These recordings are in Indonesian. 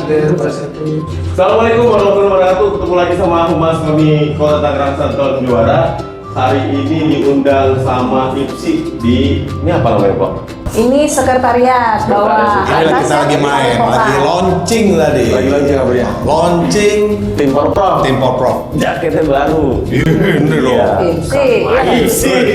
Assalamualaikum warahmatullahi wabarakatuh. Ketemu lagi sama Humas kami Kota Tangerang Selatan Juara. Hari ini diundang sama IPSI di ini apa namanya Pak? Ini sekretariat bawah. Kita lagi main, lagi launching tadi. Lagi launching apa ya? Launching Tim Porprov. tim Porprov. Jaketnya baru. Ini loh. IPSI.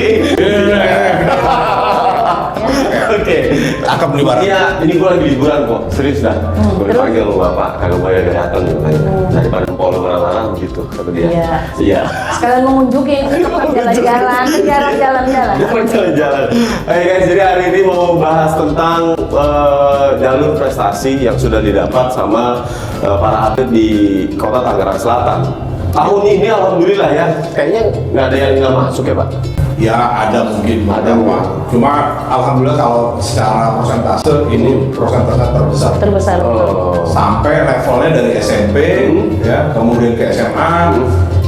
Oke. Cakep nih barang. Iya, ini gua lagi liburan kok. Serius dah. Gua dipanggil Bapak, kagak boleh datang katanya. Daripada polo marah-marah begitu kata dia. Iya. Iya. Sekalian mengunjungi tempat jalan-jalan, jarang jalan-jalan. Jangan jalan-jalan. Oke guys, jadi hari ini mau bahas tentang jalur prestasi yang sudah didapat sama para atlet di Kota Tangerang Selatan. Tahun ini alhamdulillah ya, kayaknya nggak ada yang nggak masuk ya Pak. Ya ada mungkin Ada beberapa. Cuma alhamdulillah kalau secara persentase ini persentase terbesar. Terbesar. Sampai levelnya dari SMP, ya, kemudian ke SMA,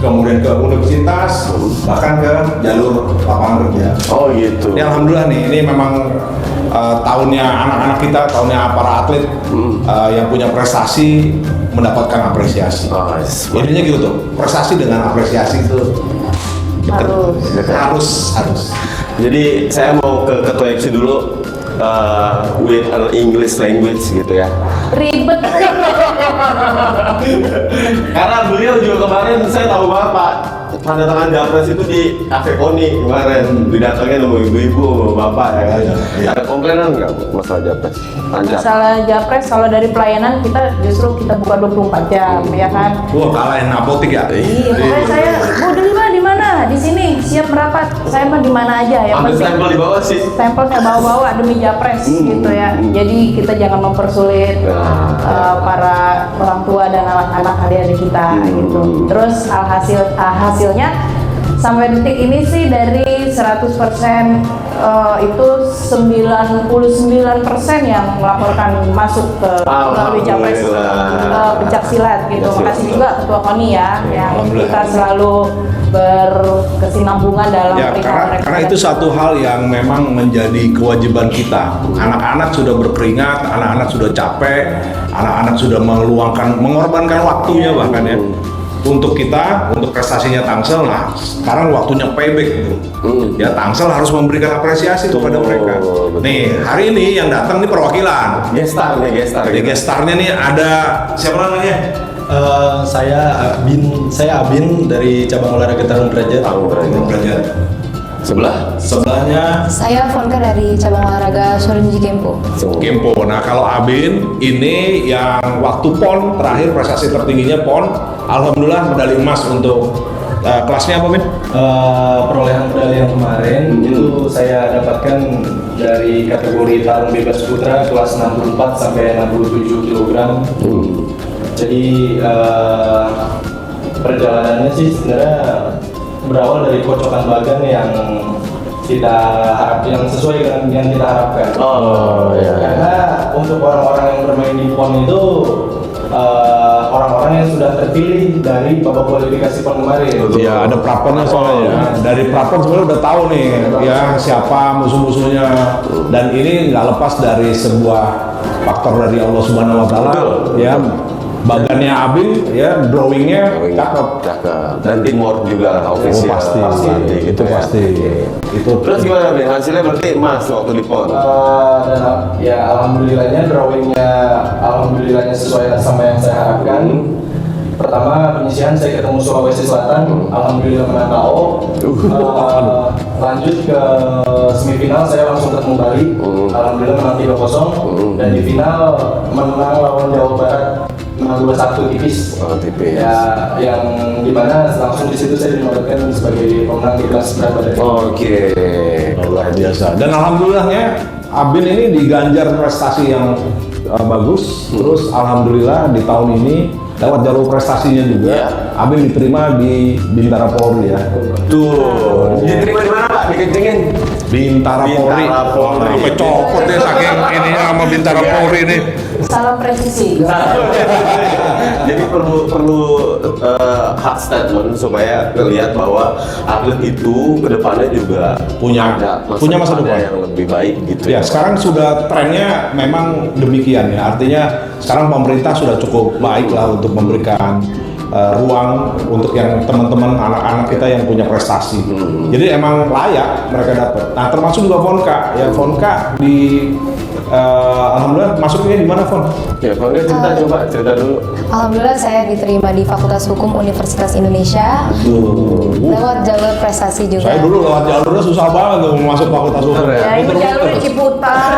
kemudian ke universitas, bahkan ke jalur lapangan kerja. Oh gitu. Ini alhamdulillah nih, ini memang tahunnya anak-anak kita, tahunnya para atlet yang punya prestasi mendapatkan apresiasi. Intinya gitu tuh, prestasi dengan apresiasi itu harus. Jadi saya mau ke Ketua IPSI dulu with an English language gitu ya. Ribet. Karena beliau juga kemarin saya tahu banget Pak, tanda tangan Japres itu di Cafe Koni kemarin didatangin sama ibu-ibu, sama bapak ya kan. Ada komplainan nggak masalah Japres? Lancar. Masalah Japres kalau dari pelayanan kita justru kita buka 24 jam ya kan. Wah, kalahin apotik ya. Iya, pokoknya saya, Bu di mana? Di sini siap merapat. Saya mah di mana aja ya. Ambil stempel di bawah sih. Stempel saya bawa-bawa demi Japres gitu ya. Jadi kita jangan mempersulit para orang tua dan anak-anak adik-adik kita gitu. Terus hasilnya sampai detik ini sih dari 100% itu 99% yang melaporkan masuk ke melalui Japres pencak silat gitu. Makasih juga Ketua KONI ya yang kita selalu berkesinambungan dalam Ya, perihal mereka. karena itu satu hal yang memang menjadi kewajiban kita. Anak-anak sudah berkeringat, anak-anak sudah capek, anak-anak sudah mengorbankan waktunya bahkan ya. Untuk kita, untuk prestasinya Tangsel, nah sekarang waktunya payback gitu. Ya Tangsel harus memberikan apresiasi kepada mereka. Nih hari ini yang datang nih perwakilan. Gestar. Jadi gestarnya nih ada siapa namanya? Saya Abin dari cabang olahraga tarung derajat. Derajat. Sebelahnya Saya Volker dari cabang olahraga Sorinji Kempo. Kempo. Nah kalau Abin ini yang waktu PON terakhir prestasi tertingginya PON, alhamdulillah medali emas untuk kelasnya apa Bin? Perolehan medali yang kemarin itu saya dapatkan dari kategori tarung bebas putra kelas 64 sampai 67 kg. Jadi perjalanannya sih sebenarnya berawal dari kocokan bagan yang kita yang sesuai dengan yang kita harapkan. Karena untuk orang-orang yang bermain di PON itu orang-orang yang sudah terpilih dari babak kualifikasi PON kemarin. Iya, ada praponnya soalnya. Dari prapon sebenarnya udah tahu nih ya siapa musuh-musuhnya, dan ini nggak lepas dari sebuah faktor dari Allah Subhanahu Wa Taala. Ya, bagannya Abin, ya drawingnya cakep. Dan teamwork juga official. Pasti. Itu ya. pasti. Itu. Terus gimana nih hasilnya berarti emas waktu di PON? Dan ya alhamdulillahnya alhamdulillahnya sesuai sama yang saya harapkan. Pertama penyisihan saya ketemu Sulawesi Selatan, alhamdulillah menang KO. Lanjut ke semifinal saya langsung ketemu Bali, alhamdulillah menang 3-0. Dan di final menang lawan Jawa Barat menang 2-1 tipis. Tipis. Ya, yang dimana langsung di situ saya dinobatkan sebagai pemenang di kelas berat badan. Oke. Luar biasa. Dan alhamdulillahnya Abin ini diganjar prestasi yang bagus. Terus alhamdulillah di tahun ini lewat jalur prestasinya juga, Abin diterima di Bintara Polri ya. Tuh, diterima di mana Pak? Dikencengin? Bintara Polri. Bintara Polri. Sampai copot deh saking ini sama Bintara Polri ini. salam presisi. Jadi perlu hard statement supaya terlihat bahwa atlet itu kedepannya juga Punya masa depan yang lebih baik gitu. Ya, sekarang sudah trennya memang demikian ya. Artinya sekarang pemerintah sudah cukup baik lah untuk memberikan ruang untuk yang teman-teman anak-anak kita yang punya prestasi. Jadi emang layak mereka dapat. Nah, termasuk juga Fonka. Ya, Fonka di alhamdulillah masuknya di mana, Fon? Ya, kalau cerita dulu. Alhamdulillah saya diterima di Fakultas Hukum Universitas Indonesia lewat jalur prestasi juga. Saya dulu lewat jalurnya susah banget tuh masuk fakultas hukum. Ya, Ya, itu jalur Ciputat.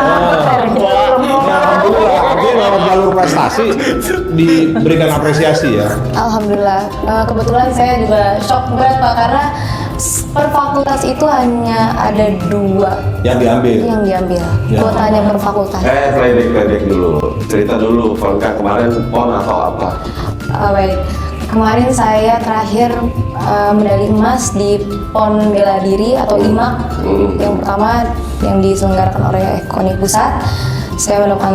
Alhamdulillah, artinya lewat jalur prestasi diberikan apresiasi ya. Alhamdulillah. Kebetulan saya juga shock berat Pak karena per fakultas itu hanya ada 2 Yang diambil. yang diambil. Ya. Kuotanya per fakultas. Flashback dulu. Cerita dulu, Fonka kemarin PON atau apa? Baik. Kemarin saya terakhir medali emas di PON Bela Diri atau IMAK yang pertama yang diselenggarakan oleh KONI Pusat. Saya mendapatkan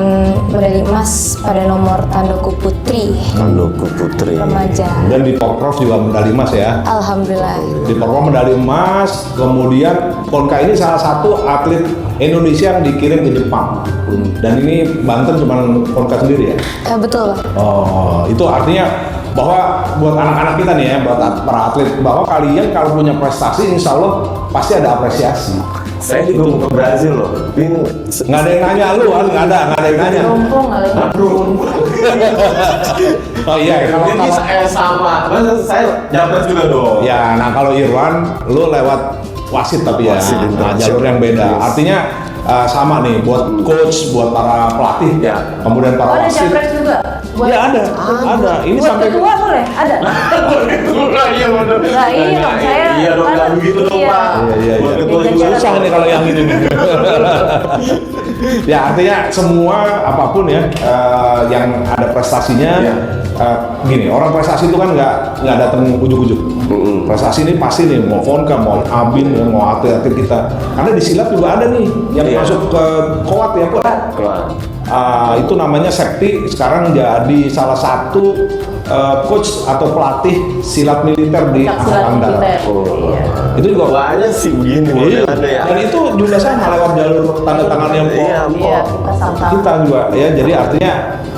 medali emas pada nomor Tandoku Putri Tandoku Putri. remaja. Dan di Porprov juga medali emas ya. Alhamdulillah. Di Porprov medali emas, kemudian Fonka ini salah satu atlet Indonesia yang dikirim ke Jepang. Dan ini Banten cuma Fonka sendiri ya. Betul Pak. Oh, itu artinya bahwa buat anak-anak kita nih ya, buat para atlet, bahwa kalian kalau punya prestasi, insya Allah pasti ada apresiasi. Saya juga mau ke Brazil loh. Ini Nggak ada yang nanya lu kan, nggak ada yang nanya. Rompong kali. Oh iya, kalau Ini saya sama. Masa saya japres juga dong. ya, nah kalau Irwan, lu lewat wasit tapi ya, Wasit nah, internship. jalur yang beda. Yes. Artinya sama nih, buat coach, buat para pelatih, Ya. kemudian Oh, para ada wasit. capres juga. Ya ada. Ini Buat sampai ketua boleh? Ada. Iya benar. Nah, iya dong, saya Iya dong, kan- nggak begitu dong iya. Pak. Iya. Buat ketua Iya, juga. susah nih kalau yang ini nih. Ya artinya semua apapun ya yang ada prestasinya. Iya. Gini, orang prestasi itu kan nggak datang ujuk-ujuk. Prestasi ini pasti nih, mau Fonka, mau Abin, mau atlet-atlet kita. Karena di silat juga ada nih yang Iya. masuk ke KOAT ya, Pak. Kelar. Itu namanya Sekti, sekarang jadi salah satu coach atau pelatih silat militer di Pencak silat Angkatan Darat. militer. Oh. Iya. Itu juga Banyak sih begini Iya. modelannya ya. Dan itu juga sama lewat jalur tanda tangan yang Iya, Iya, kita sama-sama. kita juga ya. Jadi artinya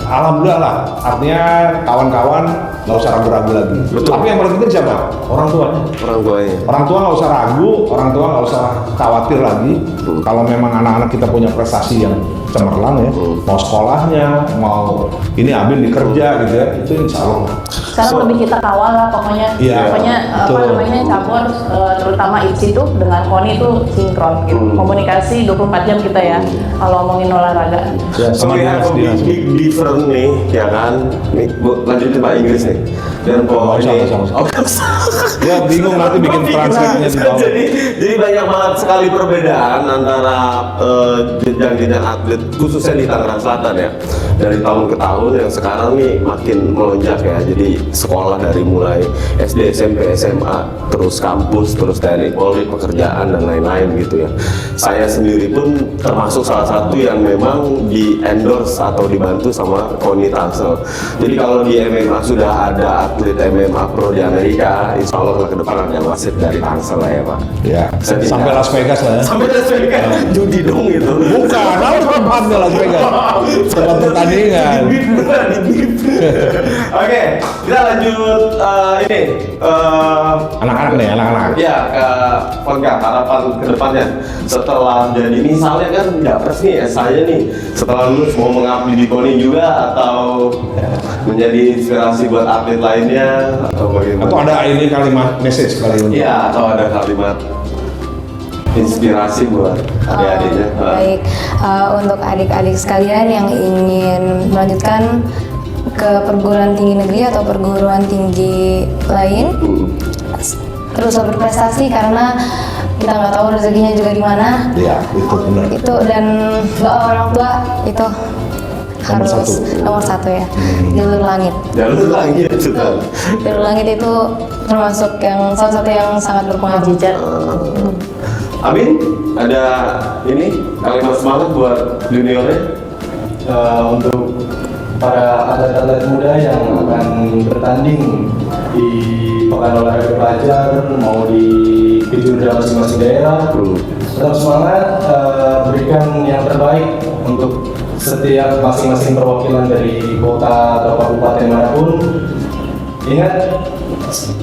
alhamdulillah lah. Artinya kawan-kawan nggak usah ragu-ragu lagi. Betul. Tapi yang paling penting siapa? Orang tuanya. Orang tuanya. Orang tua nggak usah ragu, orang tua nggak usah khawatir lagi. Kalau memang anak-anak kita punya prestasi yang cemerlang ya, mau sekolahnya, mau ini Abin dikerja gitu ya, itu insya Allah. Sekarang lebih kita kawal lah pokoknya. Iya, Pokoknya apa betul. namanya cabur terutama IPSI itu dengan KONI itu sinkron gitu. Komunikasi 24 jam kita ya kalau ngomongin olahraga. Ya, sama Melihat dinas. big different nih, ya kan? Nih, Bu, lanjutin Pak Inggris nih. Dan Nggak kok usah, ini, nggak usah. Oh, nggak usah. Ya bingung nanti bikin transkripnya di bawah. jadi banyak banget sekali perbedaan antara jenjang-jenjang atlet khususnya di Tangerang Selatan ya. Dari tahun ke tahun yang sekarang nih makin melonjak ya. Jadi sekolah dari mulai SD, SMP, SMA, terus kampus, terus TNI Polri, pekerjaan dan lain-lain gitu ya. Saya sendiri pun termasuk salah satu yang memang di endorse atau dibantu sama KONI Tangsel. Jadi kalau di MMA sudah ada atlet MMA pro di Amerika, insya Allah ke depan ada wasit dari Tangsel lah ya Pak. Ya, Saya sampai tidak- Las Vegas lah ya. Sampai Las Vegas, judi dong gitu. Bukan, harus tempatnya Las Vegas. Tempat pertandingan. Oke, kita lanjut ini Anak-anak nih, anak-anak. ya ke Fonka, harapan ke depannya setelah jadi misalnya kan Japres nih saya nih setelah lulus mau mengabdi di KONI juga atau menjadi inspirasi buat atlet lainnya atau bagaimana? Atau ada ini kalimat message kali ini. Iya, atau ada kalimat inspirasi buat adik-adiknya. Baik, untuk adik-adik sekalian yang ingin melanjutkan ke perguruan tinggi negeri atau perguruan tinggi lain, terus berprestasi karena kita nggak tahu rezekinya juga di mana. Iya, itu benar. Itu dan doa orang tua itu harus satu. nomor satu ya. Jalur langit. Jalur langit sudah. Jalur langit itu termasuk yang salah satu yang sangat berpengaruh. Mujizat. Amin, ada ini kalimat semangat buat juniornya. Untuk para atlet-atlet muda yang akan bertanding di Pekan Olahraga Pelajar mau di Bidurda masing-masing daerah. Tetap semangat, berikan yang terbaik untuk setiap masing-masing perwakilan dari kota atau kabupaten manapun. Ingat,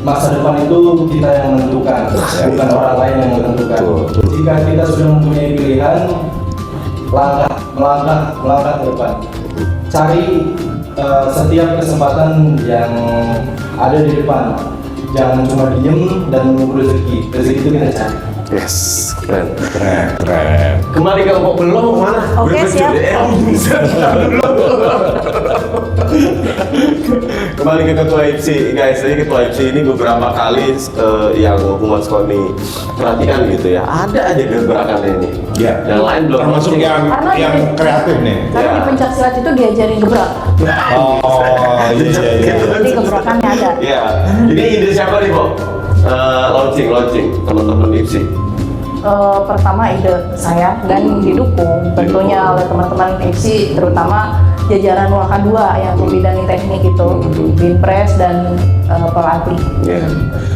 masa depan itu kita yang menentukan, bukan orang lain yang menentukan. Jika kita sudah mempunyai pilihan, melangkah ke depan. Cari setiap kesempatan yang ada di depan. Jangan cuma diem dan menunggu rezeki. Rezeki itu kita cari. Yes, keren. Keren. Kembali ke Mpok Belum mana? Oke, siap. Kembali ke ketua IPSI, guys. Jadi ketua IPSI ini beberapa kali yang Humas Koni perhatikan gitu ya. Ada aja gebrakannya ini. Ya. Yang lain belum. Termasuk yang kreatif nih. Karena Ya. di pencak silat itu diajarin gebrak. Oh iya. Jadi gebrakannya ada. Iya. Ini ide siapa nih, Pok? Launching teman-teman IPSI. Pertama ide saya dan didukung tentunya oleh teman-teman IPSI, terutama jajaran Waka 2 yang membidangi teknik itu, Binpres dan pelatih. Ya.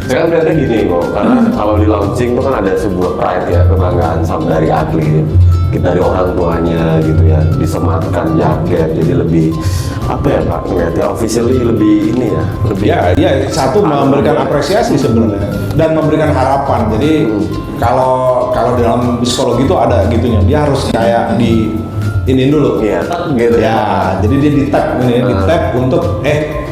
Saya kan melihatnya gini kok, karena kalau di launching itu kan ada sebuah pride ya, kebanggaan sama dari atlet, kita dari orang tuanya gitu ya, disematkan jaket, jadi lebih apa ya Pak, ngeliatnya officially lebih ini ya, lebih Ya, satu memberikan apresiasi sebenarnya dan memberikan harapan. Jadi kalau dalam psikologi itu ada gitunya, dia harus kayak di ini dulu. Iya, gitu Ya, jadi dia di tag ini, di tag untuk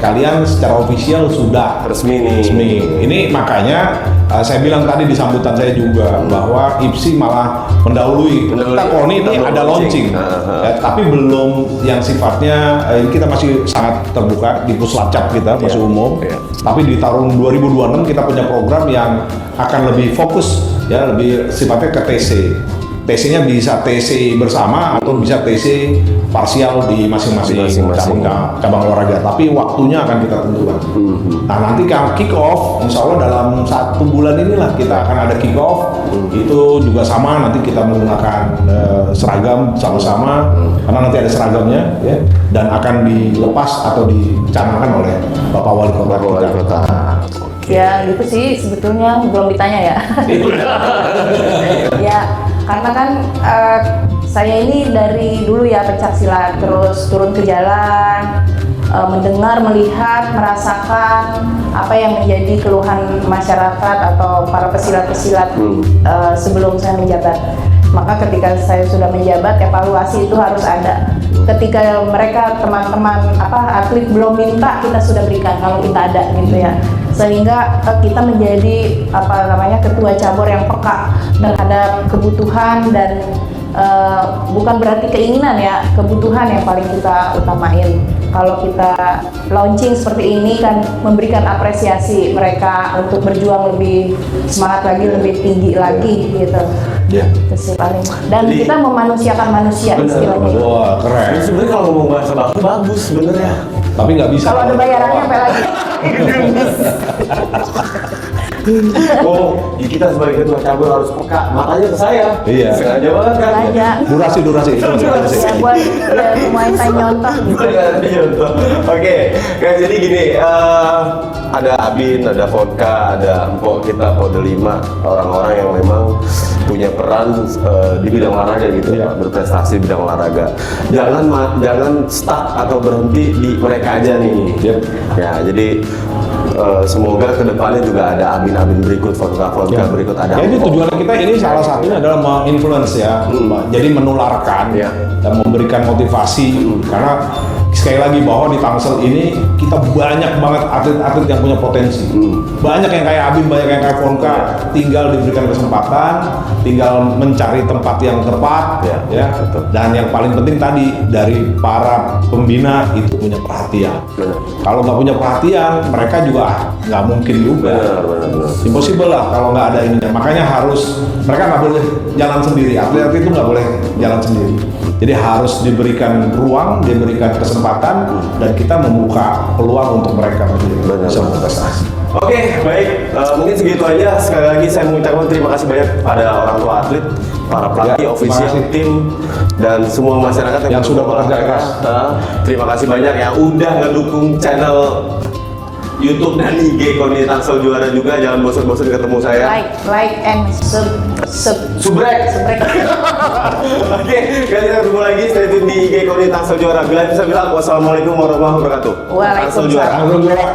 kalian secara official sudah resmi nih. resmi. Ini makanya saya bilang tadi di sambutan saya juga bahwa IPSI malah mendahului. Kita Koni ini ada launching, ya, tapi belum yang sifatnya ini kita masih sangat terbuka di puslacap kita masih umum. Iya. Tapi di tahun 2026 kita punya program yang akan lebih fokus ya, lebih sifatnya ke TC. TC-nya bisa TC bersama atau bisa TC parsial di masing-masing cabang olahraga, tapi waktunya akan kita tentukan. Nah nanti kalau kick off, insya Allah dalam 1 bulan inilah kita akan ada kick off. Itu juga sama, nanti kita menggunakan seragam sama-sama, karena nanti ada seragamnya ya, dan akan dilepas atau dicanangkan oleh Bapak Wali Kota. Ya gitu sih sebetulnya, belum ditanya ya. Ya karena kan saya ini dari dulu ya pencak silat, terus turun ke jalan, mendengar, melihat, merasakan apa yang menjadi keluhan masyarakat atau para pesilat-pesilat sebelum saya menjabat. Maka ketika saya sudah menjabat, evaluasi itu harus ada. Ketika mereka teman-teman atlet belum minta, kita sudah berikan kalau kita ada gitu ya. Sehingga kita menjadi ketua cabur yang peka terhadap kebutuhan dan bukan berarti keinginan ya, kebutuhan yang paling kita utamain. Kalau kita launching seperti ini kan memberikan apresiasi mereka untuk berjuang lebih semangat lagi, lebih tinggi lagi gitu. Ya. Itu sih paling. Dan Jadi, kita memanusiakan manusia istilahnya. Wah keren. Ini sebenarnya kalau ngomong bahasa baku bagus sebenarnya. Tapi nggak bisa. Kalau ada bayarannya apa lagi? Oh, kita sebagai ketua cabur harus peka, matanya ke saya. Iya. Sengaja banget kan. Aja. Durasi. Ya buat Muay Thai nyontok gitu. Oke, guys, jadi gini, ada Abin, ada Vodka, ada Mpok kita Kode 5, orang-orang yang memang punya peran di bidang olahraga gitu ya, berprestasi di bidang olahraga. Jangan stuck atau berhenti di mereka aja nih. Yep. Ya, jadi semoga kedepannya juga ada Abin berikut, Vodka berikut, ada Jadi Mpok. tujuan kita ini salah satunya adalah menginfluence ya, jadi menularkan Ya. dan memberikan motivasi karena sekali lagi bahwa di Tangsel ini kita banyak banget atlet-atlet yang punya potensi. Banyak yang kayak Abin, banyak yang kayak Vonka, tinggal diberikan kesempatan, tinggal mencari tempat yang tepat, ya. betul. Dan yang paling penting tadi dari para pembina itu punya perhatian. Benar. Kalau nggak punya perhatian, mereka juga nggak mungkin juga. Benar. Impossible lah kalau nggak ada ininya. Makanya harus, mereka nggak boleh jalan sendiri. Atlet itu nggak boleh jalan sendiri. Jadi harus diberikan ruang, diberikan kesempatan kesempatan dan kita membuka peluang untuk mereka Benar. bisa berprestasi. Oke, baik. Mungkin segitu aja. Sekali lagi saya mengucapkan terima kasih banyak pada orang tua atlet, para pelatih, Ya, terima ofisial, kasih. tim, dan semua masyarakat Yang sudah bekerja olahraga. keras. Terima kasih banyak yang udah ngedukung channel YouTube dan IG Koni Tangsel Juara juga. Jangan bosan-bosan ketemu saya. Like and Subrek. Oke, kita ketemu lagi. Stay tune di IG Koni Tangsel Juara. Bila bisa bilang wassalamualaikum warahmatullahi wabarakatuh. Waalaikumsalam. Tangsel Juara. Alhamdulillah.